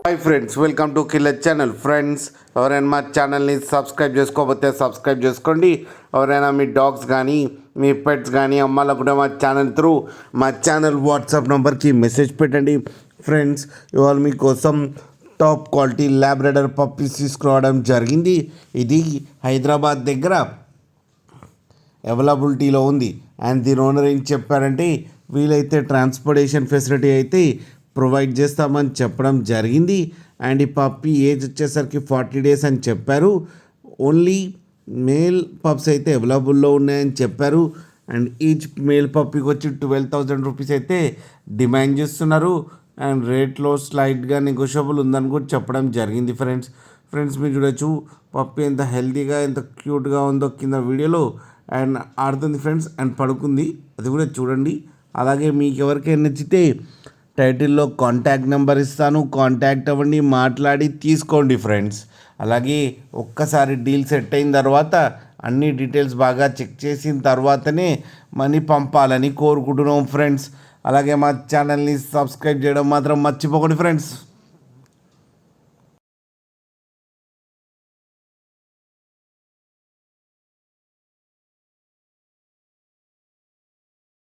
Hi friends, welcome to killer channel. Friends, ఎవరైనా మా ఛానల్ని సబ్స్క్రైబ్ చేసుకోకపోతే సబ్స్క్రైబ్ చేసుకోండి. ఎవరైనా మీ డాగ్స్ కానీ మీ పెట్స్ కానీ అమ్మాలకు కూడా మా ఛానల్ వాట్సాప్ నెంబర్కి మెసేజ్ పెట్టండి. ఫ్రెండ్స్, ఇవాళ మీకోసం టాప్ క్వాలిటీ ల్యాబ్రాడర్ పప్పీస్ తీసుకురావడం జరిగింది. ఇది హైదరాబాద్ దగ్గర అవైలబిలిటీలో ఉంది. అండ్ దీని ఓనర్ ఏం చెప్పారంటే, వీలైతే ట్రాన్స్పోర్టేషన్ ఫెసిలిటీ అయితే ప్రొవైడ్ చేస్తామని చెప్పడం జరిగింది. అండ్ ఈ పప్పీ ఏజ్ వచ్చేసరికి 40 days అని చెప్పారు. ఓన్లీ మేల్ పప్స్ అయితే అవైలబుల్లో ఉన్నాయని చెప్పారు. అండ్ ఈచ్ మేల్ పప్పీకి వచ్చి 12,000 రూపీస్ అయితే డిమాండ్ చేస్తున్నారు. అండ్ రేట్లో స్లైట్గా నెగోషియబుల్ ఉందని కూడా చెప్పడం జరిగింది. ఫ్రెండ్స్ మీరు చూడొచ్చు పప్పీ ఎంత హెల్తీగా ఎంత క్యూట్గా ఉందో కింద వీడియోలో. అండ్ ఆడుతుంది ఫ్రెండ్స్, అండ్ పడుకుంది, అది కూడా చూడండి. అలాగే మీకు ఎవరికైనా నచ్చితే టైటిల్లో కాంటాక్ట్ నెంబర్ ఇస్తాను, కాంటాక్ట్ అవ్వండి, మాట్లాడి తీసుకోండి ఫ్రెండ్స్. అలాగే ఒక్కసారి డీల్ సెట్ అయిన తర్వాత అన్ని డీటెయిల్స్ బాగా చెక్ చేసిన తర్వాతనే మనీ పంపాలని కోరుకుంటున్నాం ఫ్రెండ్స్. అలాగే మా ఛానల్ని సబ్స్క్రైబ్ చేయడం మాత్రం మర్చిపోకండి ఫ్రెండ్స్.